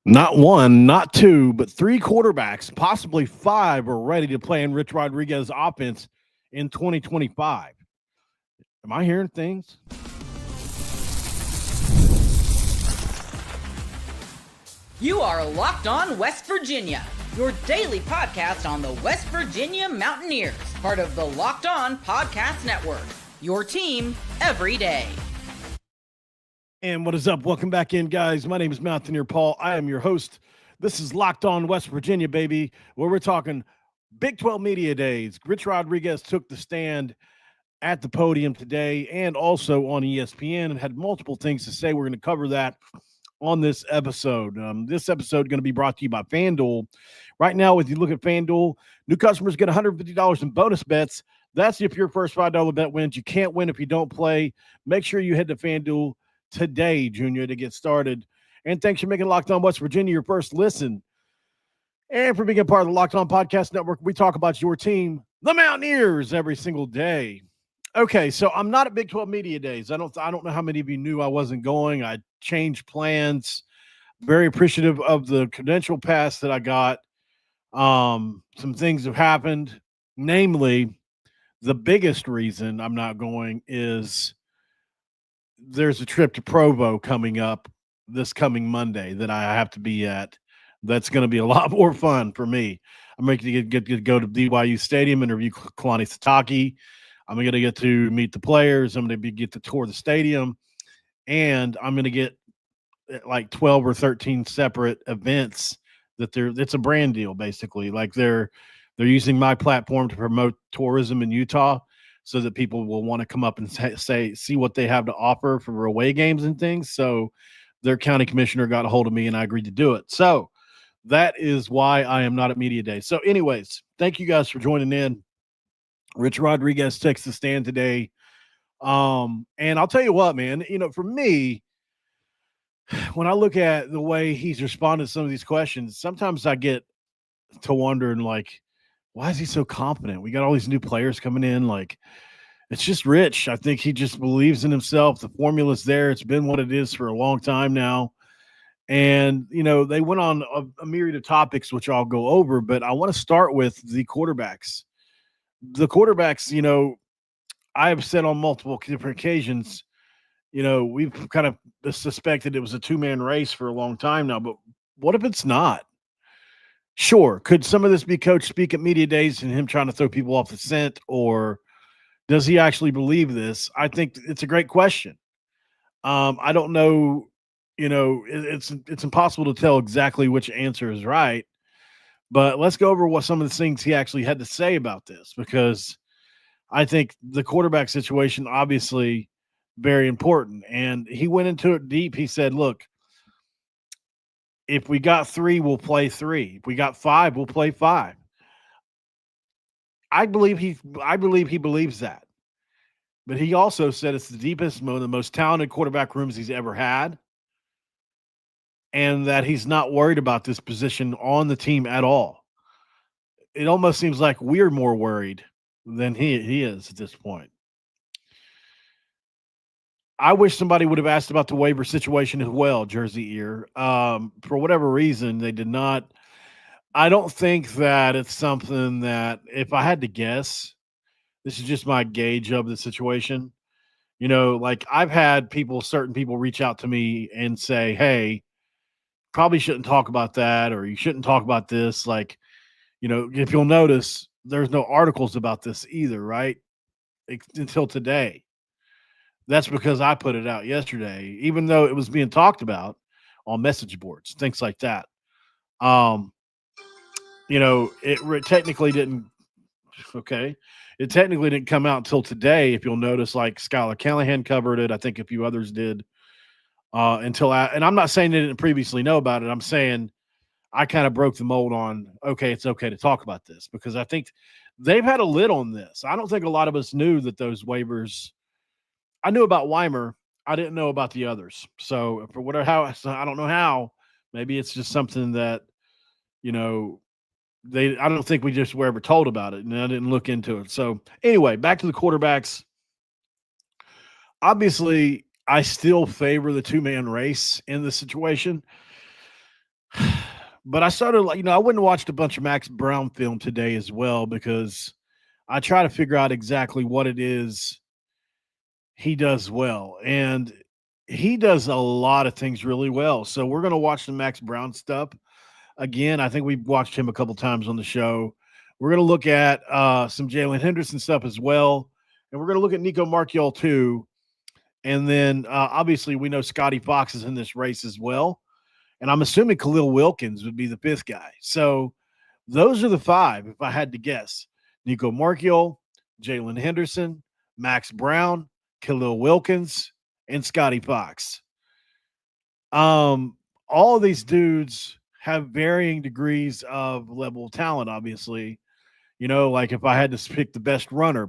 Not one, not two, but three quarterbacks, possibly five, are ready to play in Rich Rodriguez offense in 2025. Am I hearing things? You are Locked On West Virginia, your daily podcast on the West Virginia Mountaineers, part of the Locked On Podcast Network, your team every day. And what is up? Welcome back in, guys. My name is Mountaineer Paul. I am your host. This is Locked On West Virginia, baby, where we're talking Big 12 Media Days. Rich Rodriguez took the stand at the podium today and also on ESPN and had multiple things to say. We're going to cover that on this episode. This episode is going to be brought to you by FanDuel. Right now, if you look at FanDuel, new customers get $150 in bonus bets. That's if your first $5 bet wins. You can't win if you don't play. Make sure you head to FanDuel today, Junior, to get started. And thanks for making Locked On West Virginia your first listen. And for being a part of the Locked On Podcast Network, we talk about your team, the Mountaineers, every single day. Okay, so I'm not at Big 12 Media Days. I don't know how many of you knew I wasn't going. I changed plans. Very appreciative of the credential pass that I got. Some things have happened. Namely, the biggest reason I'm not going is there's a trip to Provo coming up this coming Monday that I have to be at. That's going to be a lot more fun for me. I'm going to get to go to BYU Stadium, interview Kalani Sitake. I'm going to get to meet the players. I'm going to get to tour the stadium, and I'm going to get like 12 or 13 separate events that it's a brand deal, basically. Like they're using my platform to promote tourism in Utah, so that people will want to come up and see what they have to offer for away games and things. So their county commissioner got a hold of me and I agreed to do it. So that is why I am not at Media Day. So anyways, thank you guys for joining in. Rich Rodriguez takes the stand today. And I'll tell you what, man, for me, when I look at the way he's responded to some of these questions, sometimes I get to wondering, like, why is he so confident? We got all these new players coming in. Like, it's just Rich. I think he just believes in himself. The formula's there. It's been what it is for a long time now. And, they went on a myriad of topics, which I'll go over, but I want to start with the quarterbacks. The quarterbacks, I have said on multiple different occasions, we've kind of suspected it was a two-man race for a long time now, but what if it's not? Sure. Could some of this be Coach speak at Media Days and him trying to throw people off the scent, or does he actually believe this? I think it's a great question. I don't know. It's impossible to tell exactly which answer is right, but let's go over what some of the things he actually had to say about this, because I think the quarterback situation, obviously very important. And he went into it deep. He said, look, if we got three, we'll play three. If we got five, we'll play five. I believe he believes that. But he also said it's the deepest, the most talented quarterback rooms he's ever had, and that he's not worried about this position on the team at all. It almost seems like we're more worried than he is at this point. I wish somebody would have asked about the waiver situation as well, Jersey Ear. For whatever reason, they did not. I don't think that it's something that, if I had to guess, this is just my gauge of the situation. Like I've had certain people reach out to me and say, hey, probably shouldn't talk about that, or you shouldn't talk about this. Like, if you'll notice, there's no articles about this either, right? Until today. That's because I put it out yesterday, even though it was being talked about on message boards, things like that. It technically didn't. Okay. It technically didn't come out until today. If you'll notice, like Skylar Callahan covered it. I think a few others did and I'm not saying they didn't previously know about it. I'm saying I kind of broke the mold on, okay, it's okay to talk about this, because I think they've had a lid on this. I don't think a lot of us knew that those waivers. I knew about Weimer. I didn't know about the others. So I don't know how. Maybe it's just something that, I don't think we just were ever told about it, and I didn't look into it. So anyway, back to the quarterbacks. Obviously, I still favor the two-man race in this situation. But I started, I went and watched a bunch of Max Brown film today as well because I try to figure out exactly what it is he does well. And he does a lot of things really well. So we're going to watch the Max Brown stuff. Again, I think we've watched him a couple times on the show. We're going to look at some Jaylen Henderson stuff as well. And we're going to look at Nico Marial too. And then obviously we know Scotty Fox is in this race as well. And I'm assuming Khalil Wilkins would be the fifth guy. So those are the five, if I had to guess. Nico Marial, Jaylen Henderson, Max Brown, Khalil Wilkins, and Scotty Fox. All of these dudes have varying degrees of level of talent, obviously. Like if I had to pick the best runner,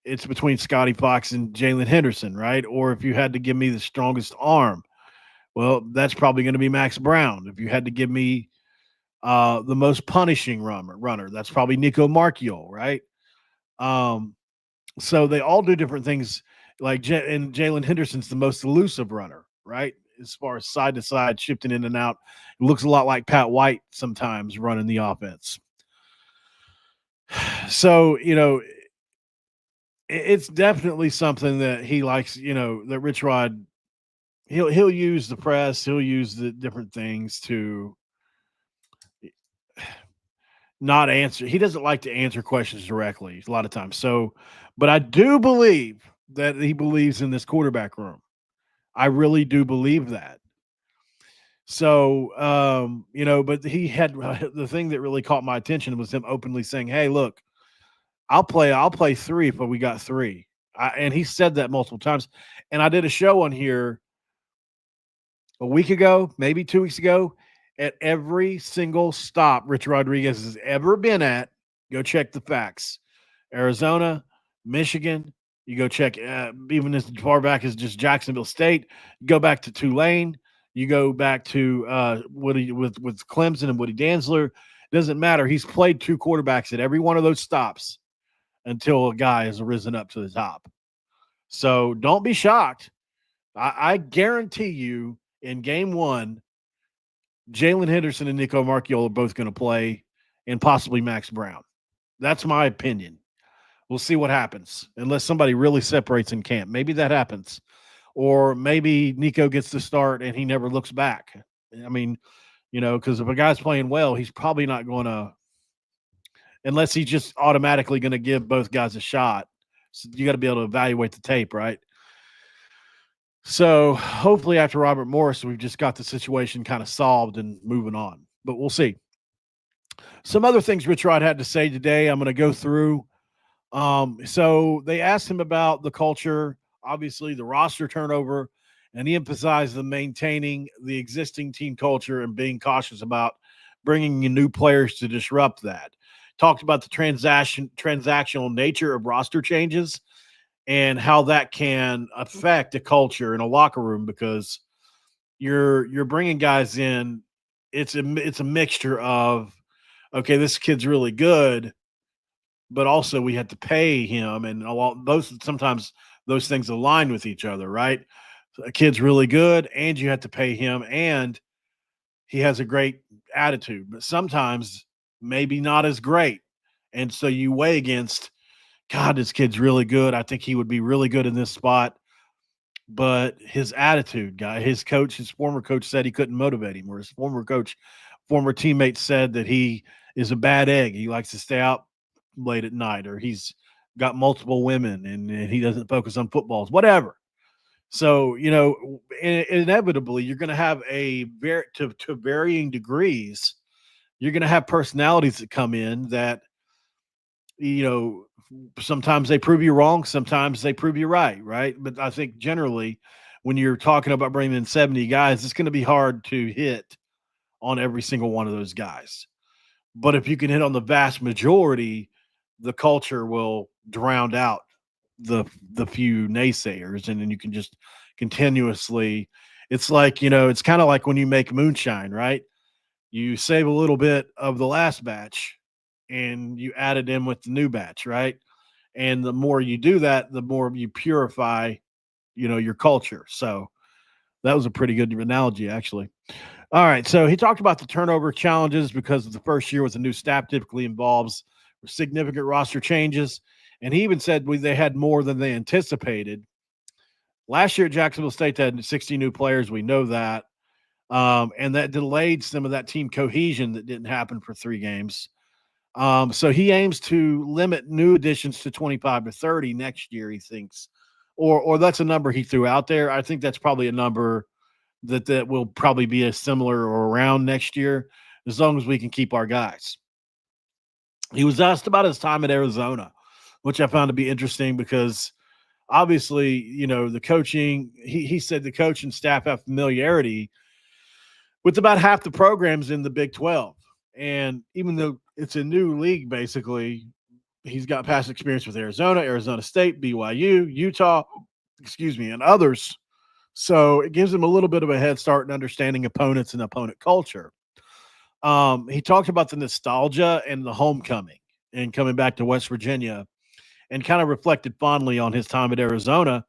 it's between Scotty Fox and Jaylen Henderson, right? Or if you had to give me the strongest arm, well, that's probably going to be Max Brown. If you had to give me the most punishing runner, that's probably Nico Marial, right? So they all do different things. And Jaylen Henderson's the most elusive runner, right? As far as side to side, shifting in and out. It looks a lot like Pat White sometimes running the offense. So, it's definitely something that he likes, that Richrod, he'll use the press, he'll use the different things to not answer. He doesn't like to answer questions directly a lot of times. So, but I do believe that he believes in this quarterback room. I really do believe that. So, but he had the thing that really caught my attention was him openly saying, "Hey, look, I'll play three if we got three." And he said that multiple times. And I did a show on here a week ago, maybe 2 weeks ago, at every single stop Rich Rodriguez has ever been at. Go check the facts. Arizona, Michigan. You go check even as far back as just Jacksonville State. You go back to Tulane. You go back to Woody with Clemson and Woody Dantzler. Doesn't matter. He's played two quarterbacks at every one of those stops until a guy has risen up to the top. So don't be shocked. I guarantee you in game one, Jaylen Henderson and Nico Marial are both going to play, and possibly Max Brown. That's my opinion. We'll see what happens, unless somebody really separates in camp. Maybe that happens. Or maybe Nico gets the start and he never looks back. I mean, because if a guy's playing well, he's probably not going to, unless he's just automatically going to give both guys a shot. So you got to be able to evaluate the tape, right? So hopefully after Robert Morris, we've just got the situation kind of solved and moving on. But we'll see. Some other things Richrod had to say today, I'm going to go through. So they asked him about the culture, obviously the roster turnover, and he emphasized the maintaining the existing team culture and being cautious about bringing in new players to disrupt that. Talked about the transactional nature of roster changes and how that can affect a culture in a locker room, because you're bringing guys in. It's a mixture of, okay, this kid's really good, but also we had to pay him, and sometimes those things align with each other, right? So a kid's really good, and you have to pay him, and he has a great attitude, but sometimes maybe not as great. And so you weigh against, God, this kid's really good. I think he would be really good in this spot, but his attitude, his former coach said he couldn't motivate him, or his former teammate said that he is a bad egg. He likes to stay out late at night, or he's got multiple women and he doesn't focus on footballs, whatever. So, inevitably you're going to have to varying degrees, you're going to have personalities that come in that, sometimes they prove you wrong, sometimes they prove you right? But I think generally when you're talking about bringing in 70 guys, it's going to be hard to hit on every single one of those guys. But if you can hit on the vast majority, the culture will drown out the few naysayers, and then you can just continuously, it's like, it's kind of like when you make moonshine, right? You save a little bit of the last batch and you add it in with the new batch, right? And the more you do that, the more you purify, your culture. So that was a pretty good analogy, actually. All right. So he talked about the turnover challenges because of the first year with a new staff typically involves significant roster changes. And he even said they had more than they anticipated. Last year at Jacksonville State, they had 60 new players. We know that. And that delayed some of that team cohesion that didn't happen for 3 games. So he aims to limit new additions to 25 to 30 next year, he thinks. Or that's a number he threw out there. I think that's probably a number that will probably be a similar or around next year, as long as we can keep our guys. He was asked about his time at Arizona, which I found to be interesting because obviously, the coaching, he said the coach and staff have familiarity with about half the programs in the Big 12. And even though it's a new league, basically, he's got past experience with Arizona, Arizona State, BYU, Utah, and others. So it gives him a little bit of a head start in understanding opponents and opponent culture. He talked about the nostalgia and the homecoming and coming back to West Virginia, and kind of reflected fondly on his time at Arizona.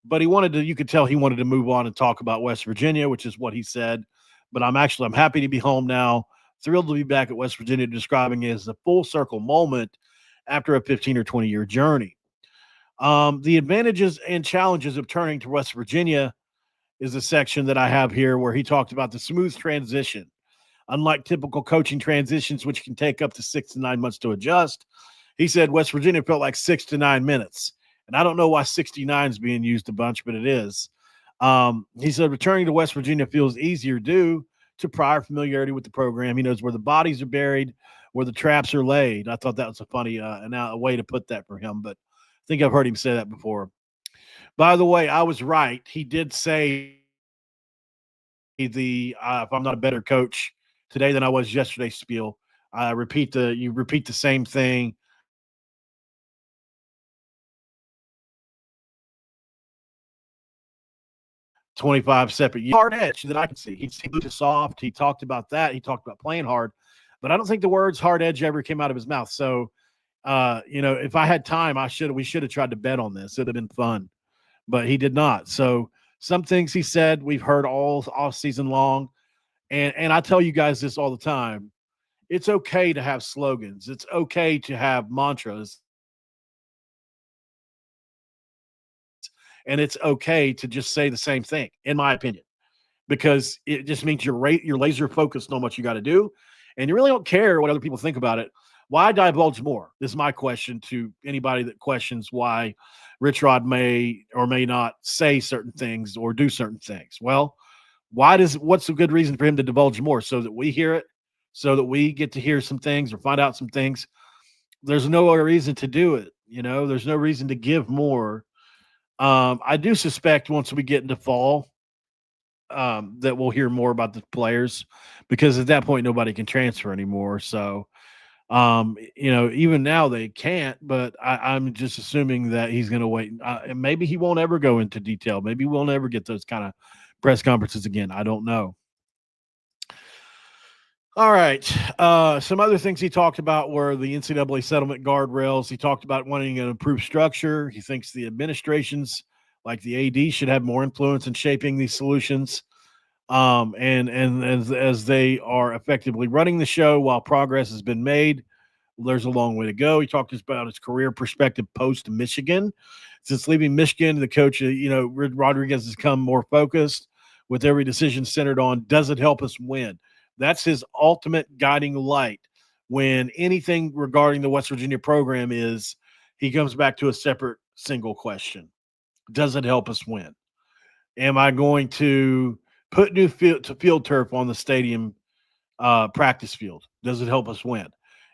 But you could tell he wanted to move on and talk about West Virginia, which is what he said. But I'm happy to be home now. Thrilled to be back at West Virginia, describing it as a full circle moment after a 15 or 20 year journey. The advantages and challenges of turning to West Virginia is a section that I have here where he talked about the smooth transition. Unlike typical coaching transitions, which can take up to 6 to 9 months to adjust, he said West Virginia felt like 6 to 9 minutes. And I don't know why 69 is being used a bunch, but it is. He said returning to West Virginia feels easier due to prior familiarity with the program. He knows where the bodies are buried, where the traps are laid. I thought that was a funny a way to put that for him, but I think I've heard him say that before. By the way, I was right. He did say if I'm not a better coach today than I was yesterday spiel. You repeat the same thing. $25 separate hard edge that I can see. He looked soft. He talked about that. He talked about playing hard, but I don't think the words hard edge ever came out of his mouth. So, if I had time, we should have tried to bet on this. It'd have been fun, but he did not. So some things he said we've heard all season long. And I tell you guys this all the time. It's okay to have slogans. It's okay to have mantras. And it's okay to just say the same thing, in my opinion, because it just means you're laser focused on what you got to do, and you really don't care what other people think about it. Why divulge more? This is my question to anybody that questions why Richrod may or may not say certain things or do certain things. Well, what's a good reason for him to divulge more? So that we hear it, so that we get to hear some things or find out some things. There's no other reason to do it. There's no reason to give more. I do suspect once we get into fall that we'll hear more about the players, because at that point nobody can transfer anymore. So, even now they can't, but I'm just assuming that he's going to wait. And maybe he won't ever go into detail. Maybe we'll never get those kind of press conferences again. I don't know. All right. Some other things he talked about were the NCAA settlement guardrails. He talked about wanting an improved structure. He thinks the administrations, like the AD, should have more influence in shaping these solutions. And as they are effectively running the show while progress has been made, there's a long way to go. He talked about his career perspective post Michigan. Since leaving Michigan, the coach, Rodriguez has come more focused, with every decision centered on, does it help us win? That's his ultimate guiding light. When anything regarding the West Virginia program he comes back to a separate single question. Does it help us win? Am I going to put new field turf on the stadium practice field? Does it help us win?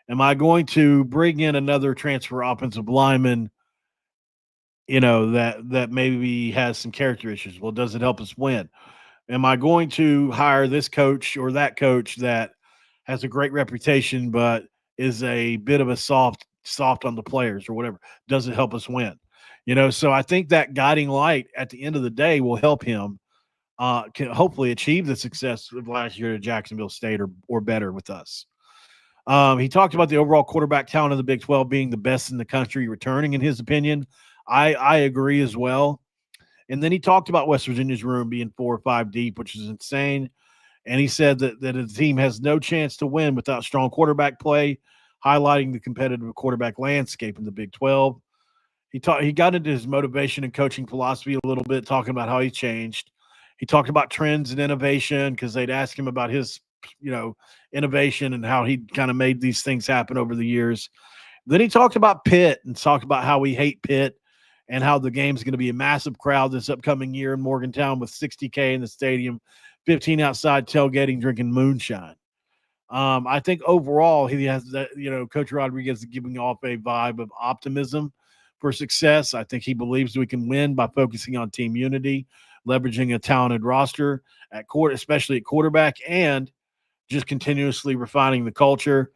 Am I going to bring in another transfer offensive lineman, that maybe has some character issues? Well, does it help us win? Am I going to hire this coach or that coach that has a great reputation but is a bit of a soft on the players or whatever? Does it help us win? So I think that guiding light at the end of the day will help him can hopefully achieve the success of last year at Jacksonville State or better with us. He talked about the overall quarterback talent of the Big 12 being the best in the country, returning in his opinion. I agree as well. And then he talked about West Virginia's room being 4 or 5 deep, which is insane. And he said that his team has no chance to win without strong quarterback play, highlighting the competitive quarterback landscape in the Big 12. He got into his motivation and coaching philosophy a little bit, talking about how he changed. He talked about trends and innovation because they'd ask him about his, innovation and how he kind of made these things happen over the years. Then he talked about Pitt and talked about how we hate Pitt and how the game's going to be a massive crowd this upcoming year in Morgantown with 60K in the stadium, 15 outside tailgating, drinking moonshine. I think overall he has that, Coach Rodriguez is giving off a vibe of optimism for success. I think he believes we can win by focusing on team unity, leveraging a talented roster at court, especially at quarterback, and just continuously refining the culture.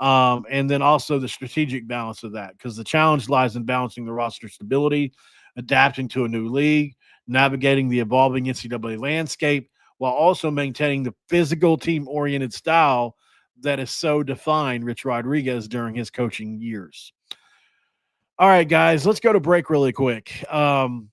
And then also the strategic balance of that, because the challenge lies in balancing the roster stability, adapting to a new league, navigating the evolving NCAA landscape, while also maintaining the physical team-oriented style that has so defined Rich Rodriguez during his coaching years. All right, guys, let's go to break really quick. I'm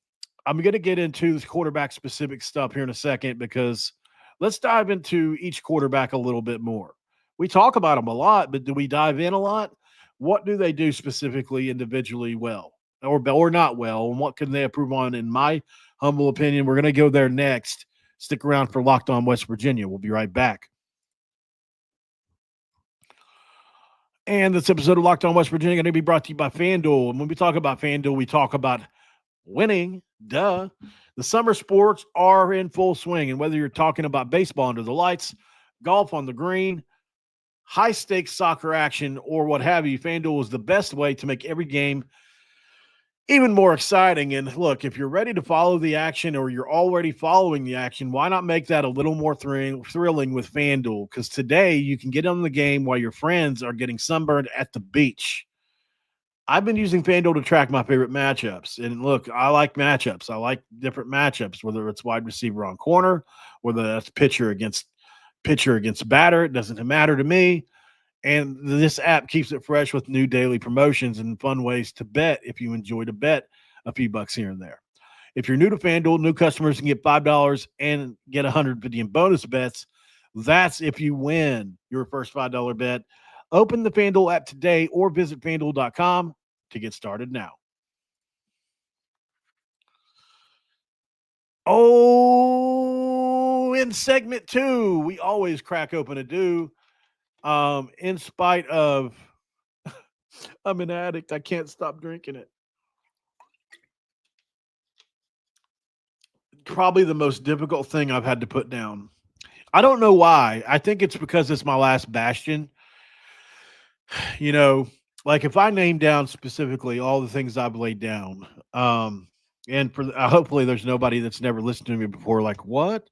going to get into this quarterback-specific stuff here in a second because let's dive into each quarterback a little bit more. We talk about them a lot, but do we dive in a lot? What do they do specifically individually well or not well, and what can they improve on, in my humble opinion? We're going to go there next. Stick around for Locked On West Virginia. We'll be right back. And this episode of Locked On West Virginia is going to be brought to you by FanDuel. And when we talk about FanDuel, we talk about winning. Duh. The summer sports are in full swing. And whether you're talking about baseball under the lights, golf on the green, high-stakes soccer action, or what have you, FanDuel is the best way to make every game even more exciting. And look, if you're ready to follow the action or you're already following the action, why not make that a little more thrilling with FanDuel? Because today you can get on the game while your friends are getting sunburned at the beach. I've been using FanDuel to track my favorite matchups. And look, I like matchups. I like different matchups, whether it's wide receiver on corner, whether that's pitcher against batter. It doesn't matter to me. And this app keeps it fresh with new daily promotions and fun ways to bet if you enjoy to bet a few bucks here and there. If you're new to FanDuel, new customers can get $5 and get $150 in bonus bets. That's if you win your first $5 bet. Open the FanDuel app today or visit FanDuel.com to get started now. Oh, in segment 2, we always crack open a do. In spite of I'm an addict, I can't stop drinking it. Probably the most difficult thing I've had to put down. I don't know why. I think it's because it's my last bastion. Like if I name down specifically all the things I've laid down, and for hopefully there's nobody that's never listened to me before, like what?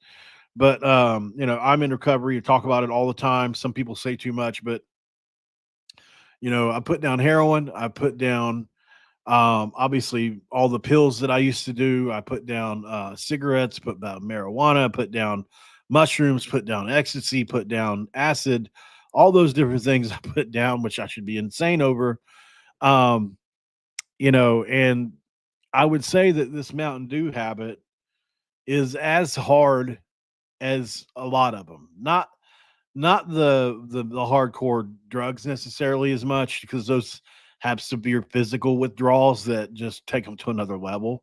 But I'm in recovery. You talk about it all the time. Some people say too much, but I put down heroin. I put down obviously all the pills that I used to do. I put down cigarettes, put down marijuana, put down mushrooms, put down ecstasy, put down acid, all those different things I put down, which I should be insane over. And I would say that this Mountain Dew habit is as hard as a lot of them. Not the hardcore drugs necessarily as much, because those have severe physical withdrawals that just take them to another level.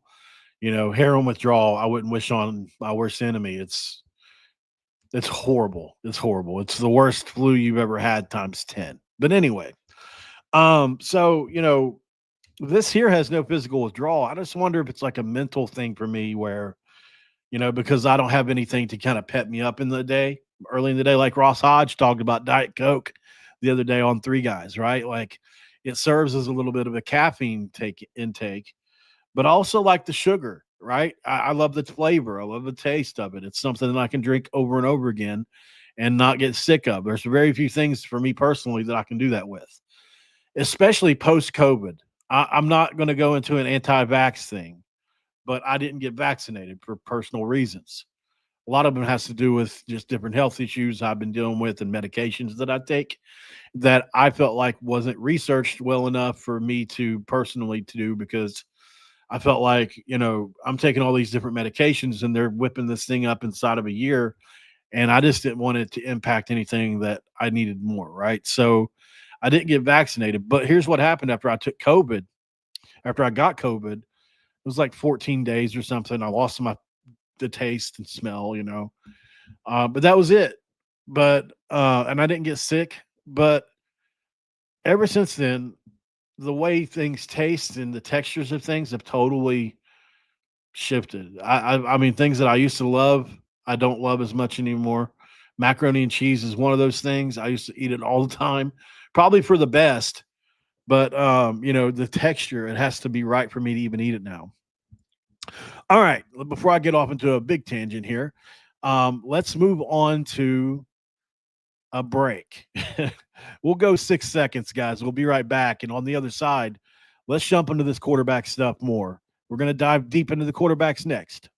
Heroin withdrawal, I wouldn't wish on my worst enemy. It's horrible. It's horrible. It's the worst flu you've ever had times 10. But anyway, so this here has no physical withdrawal. I just wonder if it's like a mental thing for me where, because I don't have anything to kind of pep me up early in the day, like Ross Hodge talked about Diet Coke the other day on Three Guys, right? Like it serves as a little bit of a caffeine intake, but also like the sugar, right? I love the flavor. I love the taste of it. It's something that I can drink over and over again and not get sick of. There's very few things for me personally that I can do that with, especially post-COVID. I'm not going to go into an anti-vax thing, but I didn't get vaccinated for personal reasons. A lot of them has to do with just different health issues I've been dealing with and medications that I take that I felt like wasn't researched well enough for me to personally to do, because I felt like, I'm taking all these different medications and they're whipping this thing up inside of a year. and I just didn't want it to impact anything that I needed more, right? So I didn't get vaccinated. But here's what happened after I took COVID. After I got COVID, it was like 14 days or something. I lost the taste and smell, but that was it. But and I didn't get sick. But ever since then, the way things taste and the textures of things have totally shifted. I mean, things that I used to love, I don't love as much anymore. Macaroni and cheese is one of those things. I used to eat it all the time, probably for the best. But the texture, it has to be right for me to even eat it now. All right, before I get off into a big tangent here, let's move on to a break. We'll go 6 seconds, guys. We'll be right back. And on the other side, let's jump into this quarterback stuff more. We're going to dive deep into the quarterbacks next.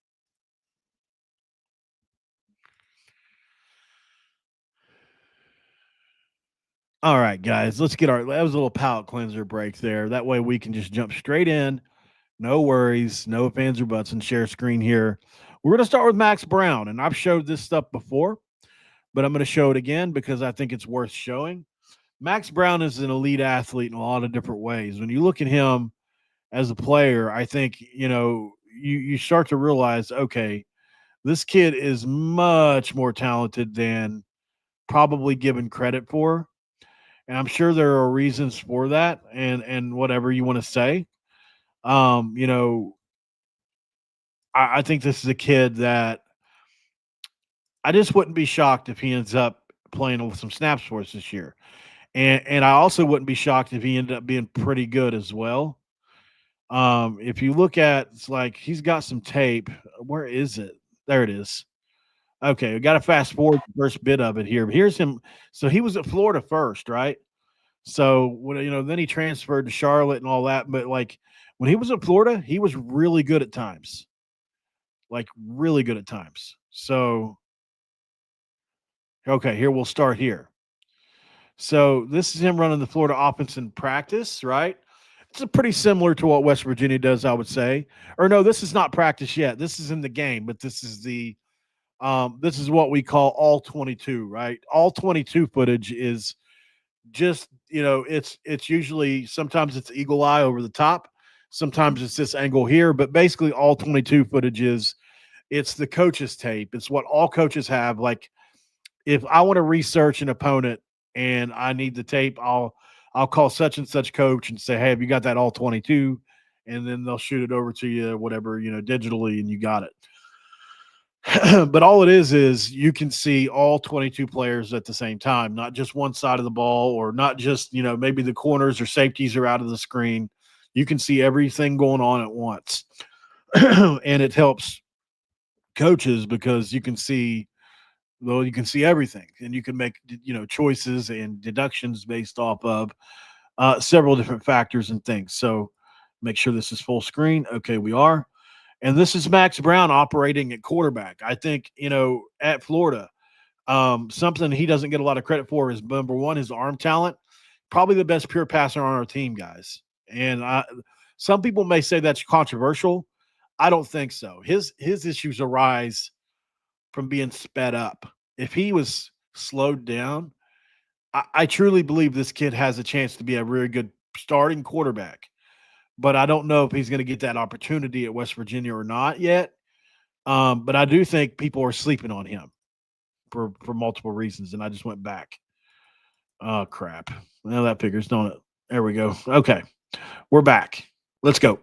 All right, guys, let's get that was a little palate cleanser break there. That way we can just jump straight in. No worries, no fans or butts, and share screen here. We're going to start with Max Brown, and I've showed this stuff before, but I'm going to show it again because I think it's worth showing. Max Brown is an elite athlete in a lot of different ways. When you look at him as a player, I think, you start to realize, okay, this kid is much more talented than probably given credit for. And I'm sure there are reasons for that and whatever you want to say. Um, you know, I think this is a kid that I just wouldn't be shocked if he ends up playing with some snaps for us this year. And I also wouldn't be shocked if he ended up being pretty good as well. If you look at, it's like he's got some tape. Where is it? There it is. Okay, we got to fast forward the first bit of it here. Here's him. So he was at Florida first, right? So when then he transferred to Charlotte and all that. But like when he was in Florida, he was really good at times, like really good at times. So okay, here we'll start here. So this is him running the Florida offense in practice, right? It's pretty similar to what West Virginia does, I would say. Or no, this is not practice yet. This is in the game, but this is what we call all 22, right? All 22 footage is just, it's usually sometimes it's eagle eye over the top, sometimes it's this angle here, but basically all 22 footage it's the coach's tape. It's what all coaches have. Like if I want to research an opponent and I need the tape, I'll call such and such coach and say, hey, have you got that all 22? And then they'll shoot it over to you, whatever, digitally, and you got it. But all it is you can see all 22 players at the same time, not just one side of the ball, or not just, maybe the corners or safeties are out of the screen. You can see everything going on at once. And it helps coaches because you can see everything, and you can make, choices and deductions based off of several different factors and things. So make sure this is full screen. Okay, we are. And this is Max Brown operating at quarterback. I think, at Florida, something he doesn't get a lot of credit for is, number one, his arm talent. Probably the best pure passer on our team, guys. And some people may say that's controversial. I don't think so. His issues arise from being sped up. If he was slowed down, I truly believe this kid has a chance to be a very good starting quarterback. But I don't know if he's going to get that opportunity at West Virginia or not yet. But I do think people are sleeping on him for multiple reasons. And I just went back. Oh, crap. Well, that figures, don't it? There we go. Okay. We're back. Let's go.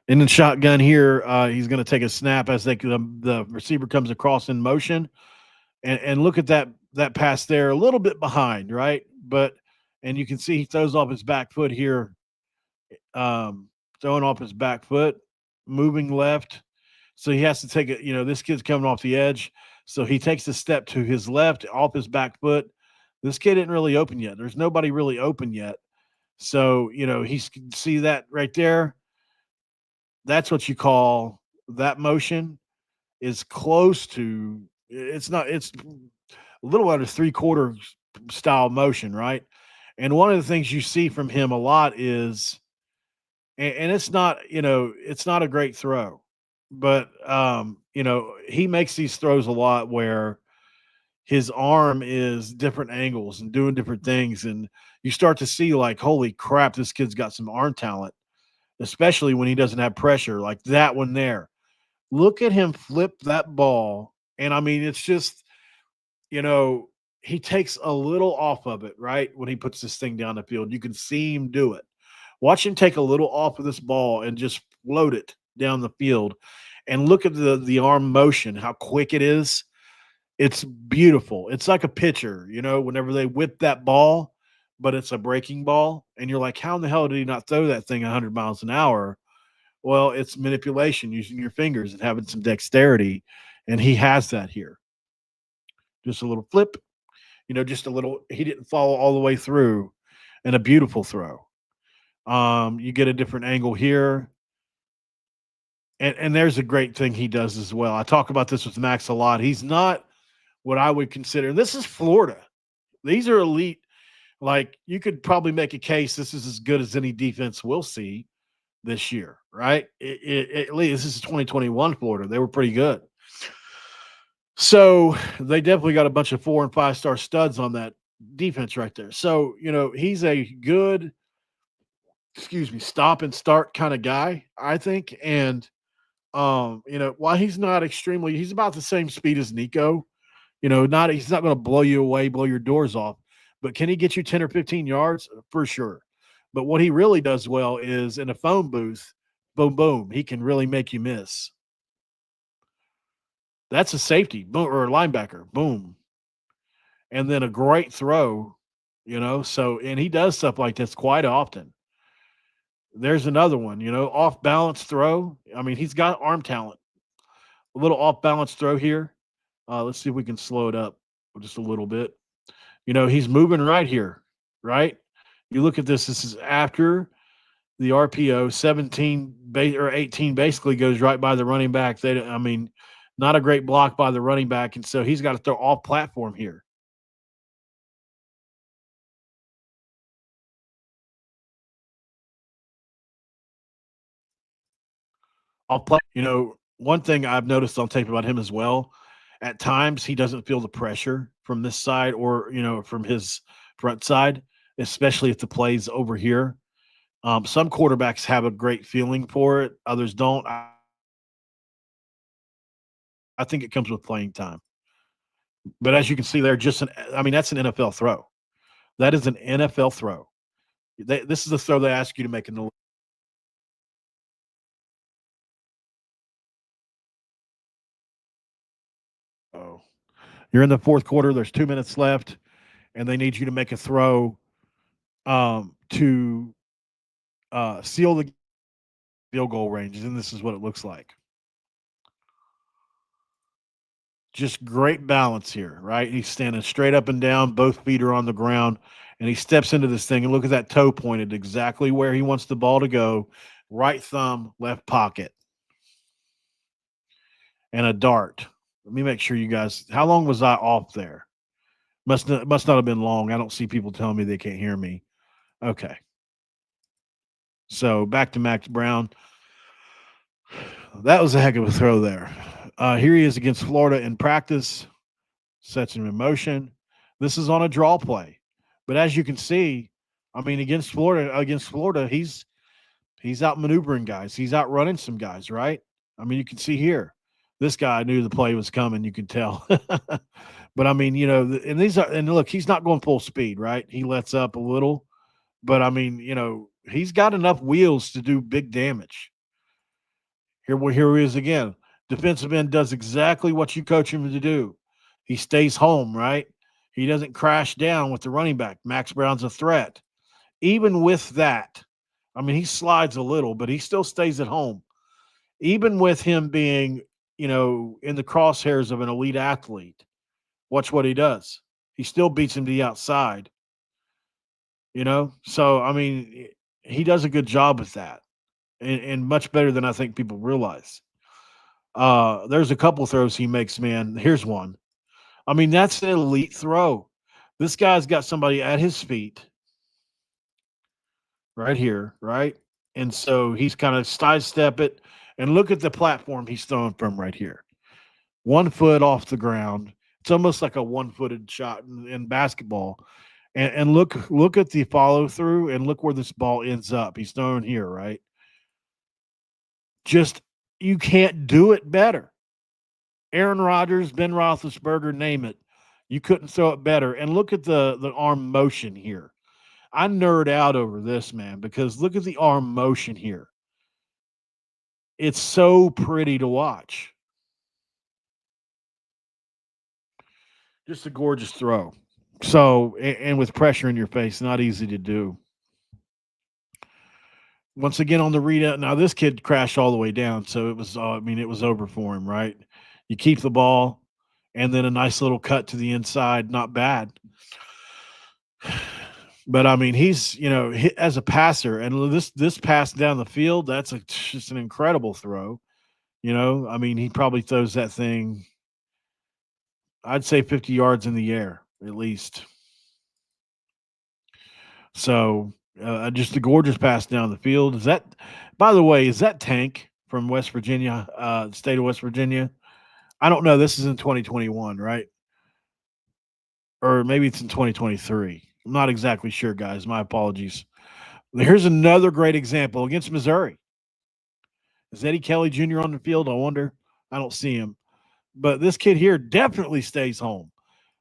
In the shotgun here, he's going to take a snap as the receiver comes across in motion. And look at that pass there, a little bit behind, right? And you can see he throws off his back foot here. Throwing off his back foot, moving left. So he has to take it. This kid's coming off the edge. So he takes a step to his left off his back foot. This kid isn't really open yet. There's nobody really open yet. So, he's see that right there. That's what you call that motion is close to, it's a little under 3/4 style motion, right? And one of the things you see from him a lot is, and it's not, it's not a great throw, but he makes these throws a lot where his arm is different angles and doing different things. And you start to see, like, holy crap, this kid's got some arm talent, especially when he doesn't have pressure like that one there. Look at him flip that ball. And I mean, it's just, you know, he takes a little off of it, right? When he puts this thing down the field, you can see him do it. Watch him take a little off of this ball and just float it down the field. And look at the arm motion, how quick it is. It's beautiful. It's like a pitcher, whenever they whip that ball, but it's a breaking ball. And you're like, how in the hell did he not throw that thing 100 miles an hour? Well, it's manipulation using your fingers and having some dexterity. And he has that here. Just a little flip, just a little, he didn't follow all the way through, and a beautiful throw. You get a different angle here. And there's a great thing he does as well. I talk about this with Max a lot. He's not what I would consider, and this is Florida. These are elite. Like, you could probably make a case this is as good as any defense we'll see this year, right? At least this is 2021 Florida. They were pretty good. So they definitely got a bunch of 4- and 5-star studs on that defense right there. So, he's a good, stop and start kind of guy, I think. And, while he's not extremely, he's about the same speed as Nico. He's not going to blow you away, blow your doors off. But can he get you 10 or 15 yards? For sure. But what he really does well is in a phone booth, boom, boom, he can really make you miss. That's a safety, boom, or a linebacker, boom. And then a great throw, so, and he does stuff like this quite often. There's another one, off balance throw. I mean, he's got arm talent. A little off balance throw here. Let's see if we can slow it up just a little bit. He's moving right here, right? You look at this. This is after the RPO. 17 or 18 basically goes right by the running back. Not a great block by the running back, and so he's got to throw off platform here. One thing I've noticed on tape about him as well, at times he doesn't feel the pressure from this side or, from his front side, especially if the play's over here. Some quarterbacks have a great feeling for it. Others don't. I think it comes with playing time. But as you can see there, that's an NFL throw. That is an NFL throw. This is the throw they ask you to make in the. Oh, you're in the fourth quarter. There's 2 minutes left, and they need you to make a throw to seal the field goal range. And this is what it looks like. Just great balance here, right? He's standing straight up and down. Both feet are on the ground, and he steps into this thing. And look at that toe pointed exactly where he wants the ball to go. Right thumb, left pocket. And a dart. Let me make sure you guys, how long was I off there? Must not have been long. I don't see people telling me they can't hear me. Okay. So back to Max Brown. That was a heck of a throw there. Here he is against Florida in practice. Sets him in motion. This is on a draw play. But as you can see, against Florida, he's outmaneuvering guys. He's outrunning some guys, right? You can see here. This guy knew the play was coming, you could tell. But and look, he's not going full speed, right? He lets up a little. But he's got enough wheels to do big damage. Here he is again. Defensive end does exactly what you coach him to do. He stays home, right? He doesn't crash down with the running back. Max Brown's a threat. Even with that, he slides a little, but he still stays at home. Even with him being, in the crosshairs of an elite athlete, watch what he does. He still beats him to the outside. So, he does a good job with that, and much better than I think people realize. There's a couple throws he makes, man. Here's one. That's an elite throw. This guy's got somebody at his feet right here, right? And so he's kind of sidestep it, and look at the platform he's throwing from right here. 1 foot off the ground, It's almost like a one-footed shot in basketball. And look at the follow through and look where this ball ends up. He's throwing here, right? Just you can't do it better. Aaron Rodgers, Ben Roethlisberger, name it. You couldn't throw it better. And look at the arm motion here. I nerd out over this, man, because look at the arm motion here. It's so pretty to watch. Just a gorgeous throw. So, and with pressure in your face, not easy to do. Once again on the readout, now this kid crashed all the way down, so it was, it was over for him, right? You keep the ball, and then a nice little cut to the inside, not bad. But I mean, he's as a passer, and this pass down the field, that's just an incredible throw. I mean, he probably throws that thing, I'd say 50 yards in the air at least. So just a gorgeous pass down the field. Is that, by the way, is that Tank from West Virginia, the state of West Virginia? I don't know. This is in 2021, right? Or maybe it's in 2023. I'm not exactly sure, guys. My apologies. Here's another great example against Missouri. Is Eddie Kelly Jr. on the field? I wonder. I don't see him. But this kid here definitely stays home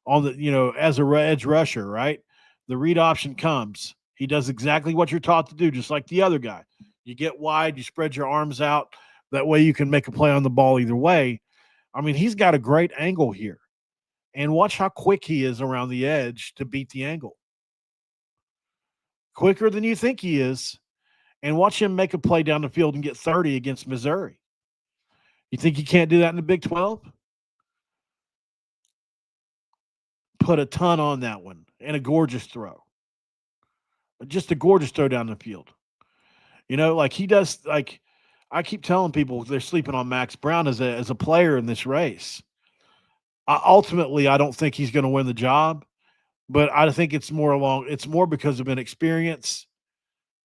on the, as a edge rusher, right? The read option comes. He does exactly what you're taught to do, just like the other guy. You get wide, you spread your arms out. That way you can make a play on the ball either way. I mean, he's got a great angle here. And watch how quick he is around the edge to beat the angle. Quicker than you think he is. And watch him make a play down the field and get 30 against Missouri. You think he can't do that in the Big 12? Put a ton on that one. And a gorgeous throw. Just a gorgeous throw down the field. Like he does, like I keep telling people they're sleeping on Max Brown as a player in this race. Ultimately, I don't think he's going to win the job, but I think it's more because of an experience.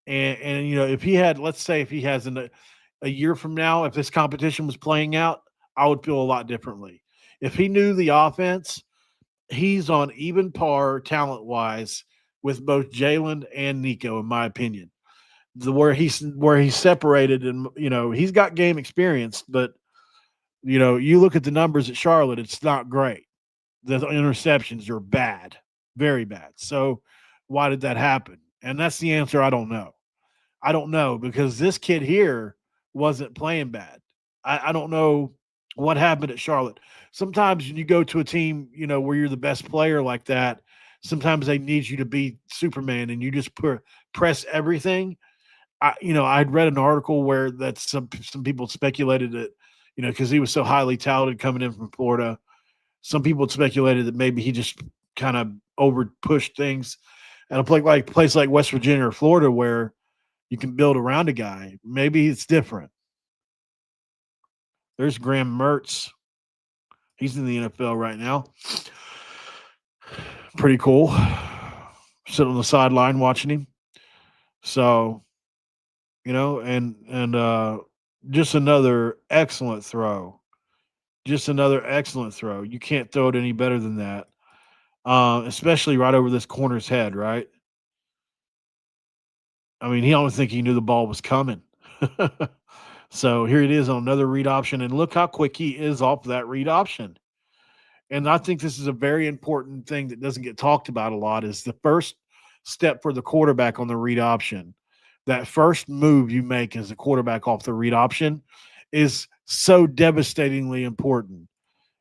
And if he had, let's say if he has a year from now, if this competition was playing out, I would feel a lot differently. If he knew the offense, he's on even par talent-wise with both Jaylen and Nico, in my opinion. Where he's separated, and he's got game experience, but you look at the numbers at Charlotte, it's not great. The interceptions are bad, very bad. So why did that happen? And that's the answer. I don't know. I don't know, because this kid here wasn't playing bad. I don't know what happened at Charlotte. Sometimes when you go to a team, where you're the best player like that, sometimes they need you to be Superman and you just press everything. I'd read an article where that some people speculated that, because he was so highly touted coming in from Florida, some people had speculated that maybe he just kind of over pushed things at a place like West Virginia or Florida where you can build around a guy. Maybe it's different. There's Graham Mertz. He's in the NFL right now. Pretty cool. Sitting on the sideline watching him. So, and just another excellent throw. Just another excellent throw. You can't throw it any better than that. Especially right over this corner's head, right? I mean, he don't think he knew the ball was coming. So here it is on another read option, and look how quick he is off that read option. And I think this is a very important thing that doesn't get talked about a lot, is the first step for the quarterback on the read option. That first move you make as a quarterback off the read option is so devastatingly important.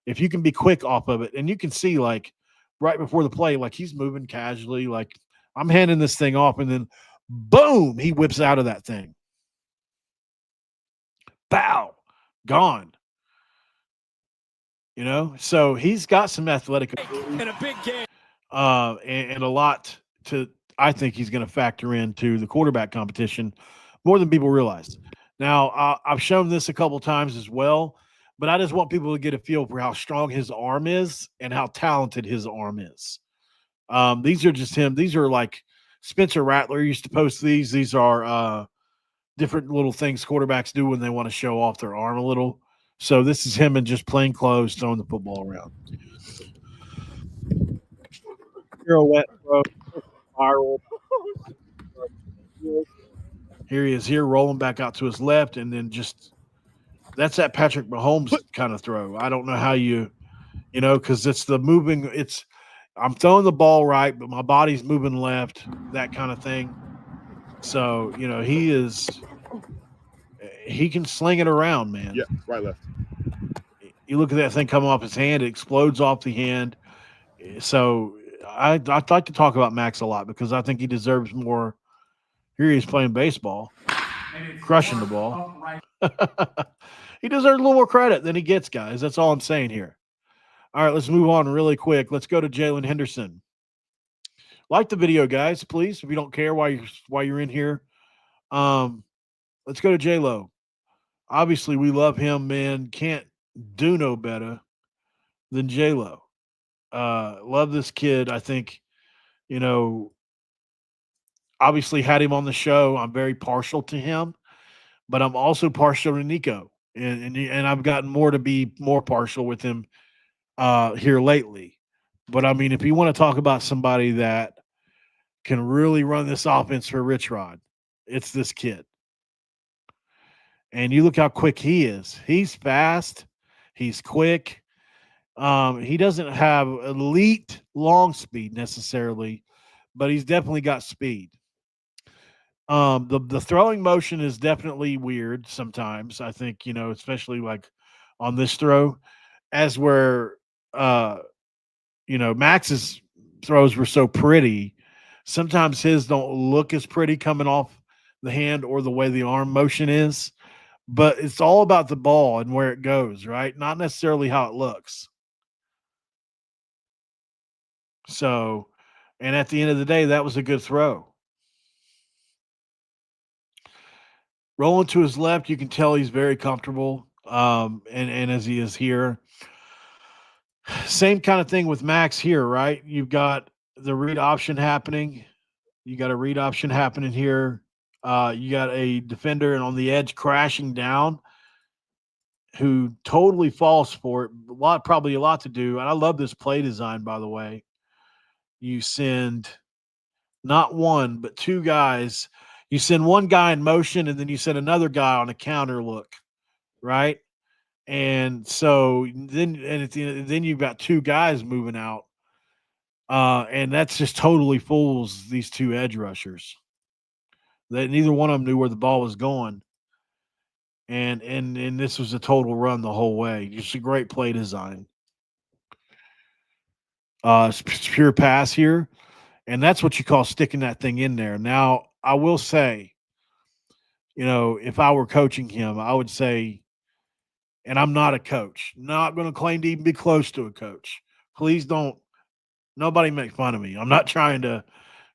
If you can be quick off of it, and you can see, like, right before the play, like he's moving casually, like I'm handing this thing off, and then boom, he whips out of that thing. Bow, gone. So he's got some athletic ability in a big game, and a lot to. I think he's going to factor into the quarterback competition more than people realize. Now, I've shown this a couple times as well, but I just want people to get a feel for how strong his arm is and how talented his arm is. These are just him. These are like Spencer Rattler used to post these. These are different little things quarterbacks do when they want to show off their arm a little. So this is him in just plain clothes throwing the football around. pirouette throw, spiral. Here he is here rolling back out to his left, and then just that's that Patrick Mahomes kind of throw. I don't know how because it's the moving. I'm throwing the ball right, but my body's moving left, that kind of thing. So he can sling it around, man. Yeah, right, left. You look at that thing coming off his hand; it explodes off the hand. So I'd like to talk about Max a lot because I think he deserves more. Here he is playing baseball, crushing the ball. He deserves a little more credit than he gets, guys. That's all I'm saying here. All right, let's move on really quick. Let's go to Jaylen Henderson. Like the video, guys, please. If you don't care why you're in here, let's go to J-Lo. Obviously, we love him, man. Can't do no better than J-Lo. Love this kid. I think, obviously had him on the show. I'm very partial to him, but I'm also partial to Nico, and I've gotten more to be more partial with him here lately. But I mean, if you want to talk about somebody that can really run this offense for Richrod, it's this kid. And you look how quick he is. He's fast. He's quick. He doesn't have elite long speed necessarily, but he's definitely got speed. The throwing motion is definitely weird sometimes. I think, especially like on this throw, as where Max's throws were so pretty. Sometimes his don't look as pretty coming off the hand or the way the arm motion is, but it's all about the ball and where it goes, right? Not necessarily how it looks. So, and at the end of the day, that was a good throw. Rolling to his left, you can tell he's very comfortable. And as he is here, same kind of thing with Max here, right? You've got the read option happening. You got a read option happening here. You got a defender and on the edge crashing down who totally falls for it. Probably a lot to do. And I love this play design, by the way. You send not one, but two guys. You send one guy in motion, and then you send another guy on a counter look, right? And so then you've got two guys moving out. And that's just totally fools these two edge rushers. That neither one of them knew where the ball was going. And this was a total run the whole way. Just a great play design. Pure pass here. And that's what you call sticking that thing in there. Now, I will say, if I were coaching him, I would say, and I'm not a coach, not going to claim to even be close to a coach. Please don't, nobody make fun of me. I'm not trying to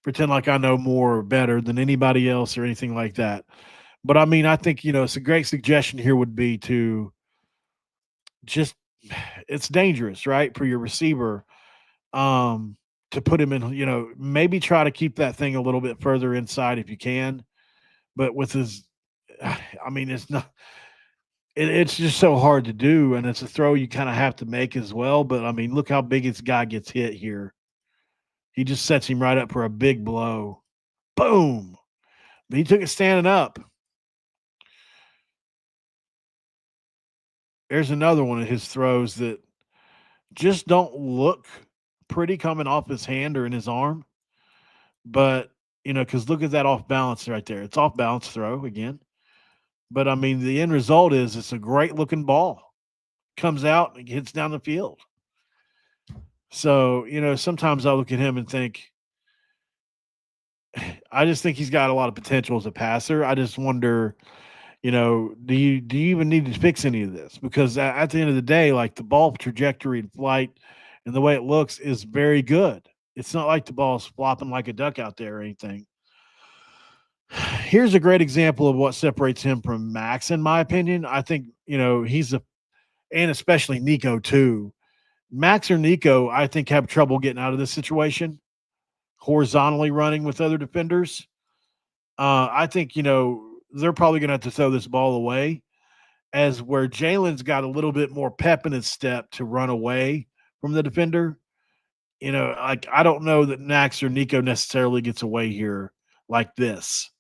pretend like I know more or better than anybody else or anything like that. But I mean, I think, it's a great suggestion here would be to just, it's dangerous, right? For your receiver, to put him in, maybe try to keep that thing a little bit further inside if you can. But with his, I mean, it's not, it's just so hard to do. And it's a throw you kind of have to make as well. But I mean, look how big this guy gets hit here. He just sets him right up for a big blow. Boom. But he took it standing up. There's another one of his throws that just don't look pretty coming off his hand or in his arm. But, because look at that off balance right there. It's off balance throw again. But, I mean, the end result is it's a great looking ball. Comes out and hits down the field. So, sometimes I look at him and think, I just think he's got a lot of potential as a passer. I just wonder, do you even need to fix any of this? Because at the end of the day, like the ball trajectory and flight and the way it looks is very good. It's not like the ball's flopping like a duck out there or anything. Here's a great example of what separates him from Max, in my opinion. I think, and especially Nico too. Max or Nico, I think, have trouble getting out of this situation, horizontally running with other defenders. I think, they're probably going to have to throw this ball away, as where Jaylen's got a little bit more pep in his step to run away from the defender. like I don't know that Nax or Nico necessarily gets away here like this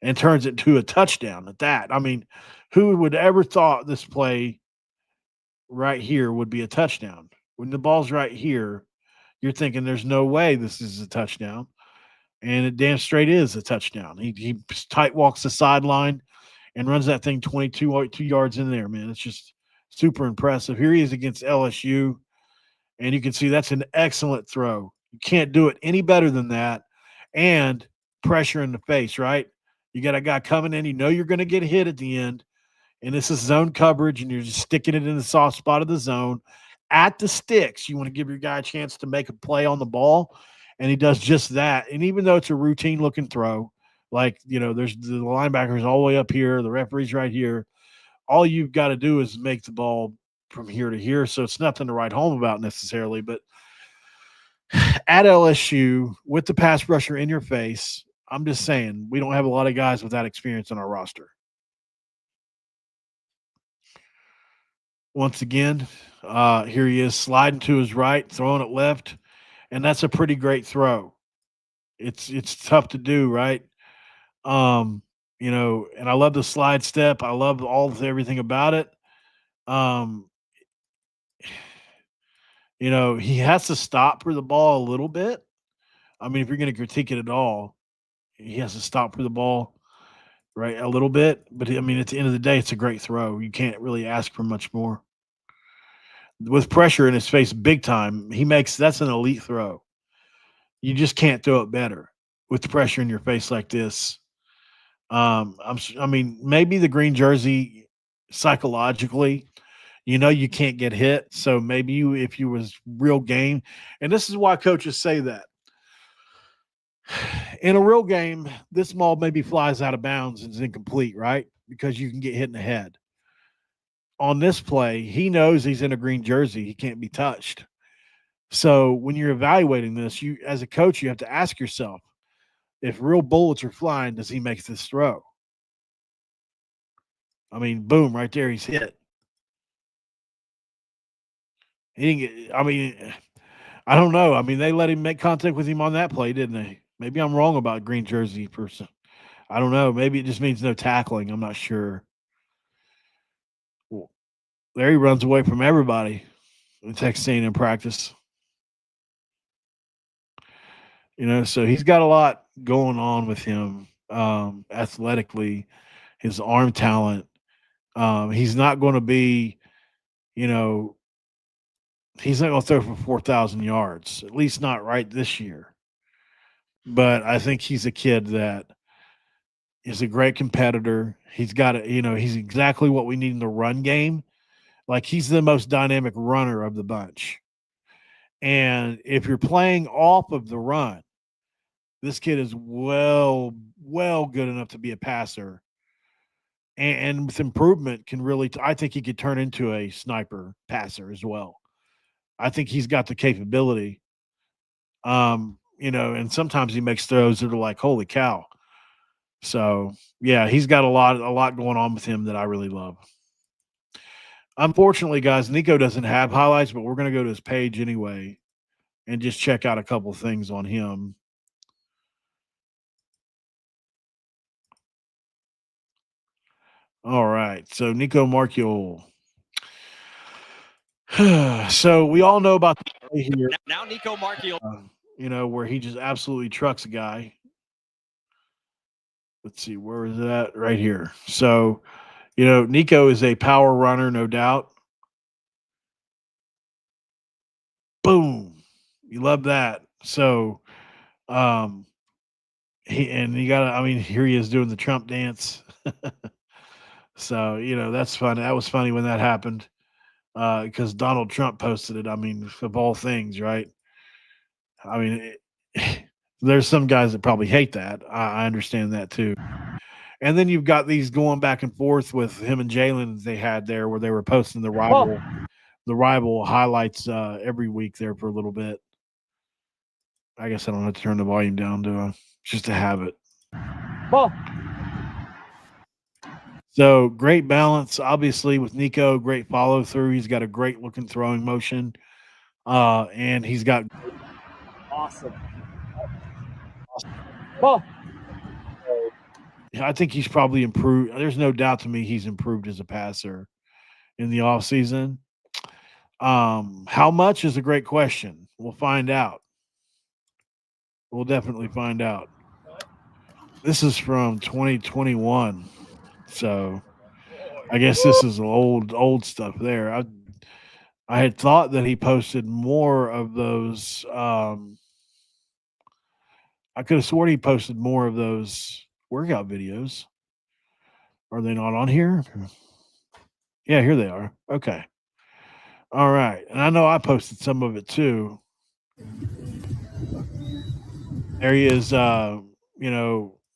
and turns it to a touchdown at that. I mean, who would ever thought this play right here would be a touchdown? When the ball's right here, you're thinking there's no way this is a touchdown. And it damn straight is a touchdown. He tight walks the sideline and runs that thing 22 yards in there, man. It's just super impressive. Here he is against LSU, and you can see that's an excellent throw. You can't do it any better than that. And pressure in the face, right? You got a guy coming in, you know you're going to get hit at the end, and this is zone coverage, and you're just sticking it in the soft spot of the zone. At the sticks, you want to give your guy a chance to make a play on the ball, and he does just that. And even though it's a routine-looking throw, like, there's the linebackers all the way up here, the referee's right here, all you've got to do is make the ball from here to here, so it's nothing to write home about necessarily. But at LSU, with the pass rusher in your face, I'm just saying we don't have a lot of guys with that experience on our roster. Once again, here he is sliding to his right, throwing it left, and that's a pretty great throw. It's tough to do, right? And I love the slide step. I love everything about it. He has to stop for the ball a little bit. I mean, if you're going to critique it at all, he has to stop for the ball, right, a little bit. But, I mean, at the end of the day, it's a great throw. You can't really ask for much more. With pressure in his face big time, that's an elite throw. You just can't throw it better with the pressure in your face like this. Maybe the green jersey psychologically, you can't get hit. So maybe if you was real game, and this is why coaches say that. In a real game, this ball maybe flies out of bounds and is incomplete, right? Because you can get hit in the head. On this play, he knows he's in a green jersey. He can't be touched. So when you're evaluating this, you as a coach, you have to ask yourself, if real bullets are flying, does he make this throw? I mean, boom, right there, he's hit. He didn't get, I don't know. I mean, they let him make contact with him on that play, didn't they? Maybe I'm wrong about green jersey person. I don't know. Maybe it just means no tackling. I'm not sure. Well, there he runs away from everybody in Texas A&M practice. So he's got a lot going on with him athletically, his arm talent. He's not going to be, he's not going to throw for 4,000 yards, at least not right this year. But I think he's a kid that is a great competitor. He's got he's exactly what we need in the run game. Like, he's the most dynamic runner of the bunch. And if you're playing off of the run, this kid is well good enough to be a passer. And with improvement can really I think he could turn into a sniper passer as well. I think he's got the capability. And sometimes he makes throws that are like, holy cow. So, yeah, he's got a lot going on with him that I really love. Unfortunately, guys, Nico doesn't have highlights, but we're going to go to his page anyway and just check out a couple things on him. All right. So, Nico Marial. So, we all know about the play here. Now Nico Marial. Where he just absolutely trucks a guy. Let's see, where is it at? Right here. So, Nico is a power runner, no doubt. Boom. You love that. So, here he is doing the Trump dance. So, that's funny. That was funny when that happened. Because Donald Trump posted it. I mean, of all things, right? I mean, there's some guys that probably hate that. I understand that too. And then you've got these going back and forth with him and Jaylen they had there, where they were posting the rival highlights every week there for a little bit. I guess I don't have to turn the volume down, do I? Just to have it. Ball. So great balance, obviously, with Nico. Great follow through. He's got a great looking throwing motion, and he's got Awesome. Ball. I think he's probably improved. There's no doubt to me he's improved as a passer in the offseason. How much is a great question. We'll find out. We'll definitely find out. This is from 2021. So I guess this is old stuff there. I had thought that he posted more of those. I could have sworn he posted more of those workout videos. Are they not on here? Yeah, here they are. Okay. All right. And I know I posted some of it too. There he is.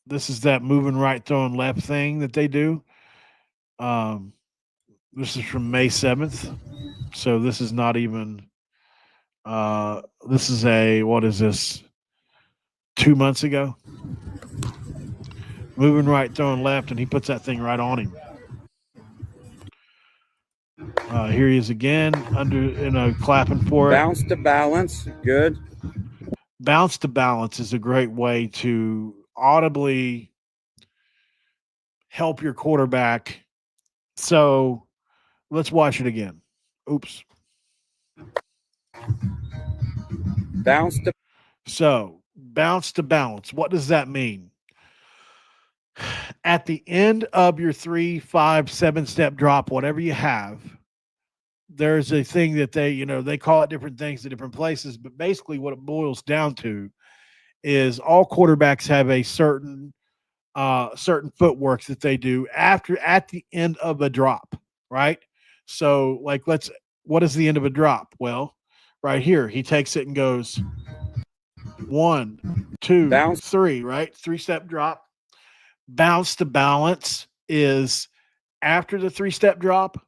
This is that moving right, throwing left thing that they do. This is from May 7th. So this is not even this is what is this? 2 months ago. Moving right, throwing left, and he puts that thing right on him. Here he is again, clapping for it. Bounce to balance, good. Bounce to balance is a great way to audibly help your quarterback. So let's watch it again. Oops. Bounce to balance. What does that mean? At the end of your 3, 5, 7-step drop, whatever you have, there's a thing that they call it different things at different places, but basically what it boils down to is all quarterbacks have a certain footwork that they do at the end of a drop, right? So what is the end of a drop? Well, right here, he takes it and goes 1, 2, Bounce. 3, right? 3-step drop. Bounce to balance is after the 3-step drop.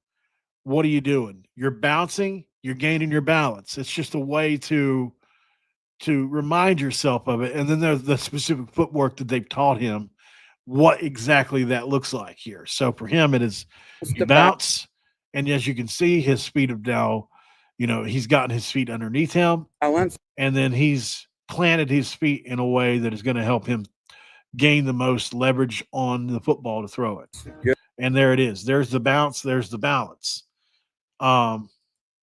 What are you doing? You're bouncing, you're gaining your balance. It's just a way to remind yourself of it. And then there's the specific footwork that they've taught him what exactly that looks like here. So for him, it is you bounce, and as you can see, his feet have now, he's gotten his feet underneath him, balance, and then he's planted his feet in a way that is going to help him gain the most leverage on the football to throw it. Good. And there it is. There's the bounce. There's the balance. And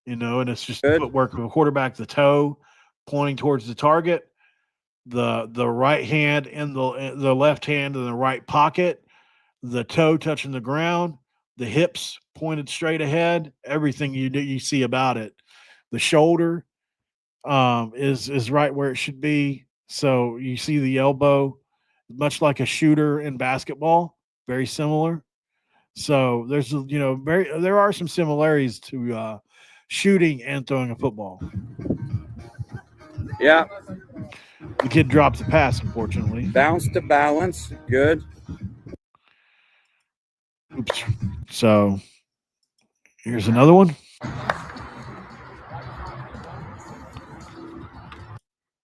it's just the footwork of a quarterback, the toe pointing towards the target, the right hand in the left hand in the right pocket, the toe touching the ground, the hips pointed straight ahead, everything you see about it. The shoulder is right where it should be. So you see the elbow, much like a shooter in basketball, very similar. So there's there are some similarities to shooting and throwing a football. Yeah. The kid dropped the pass, unfortunately. Bounce to balance, good. Oops. So here's another one.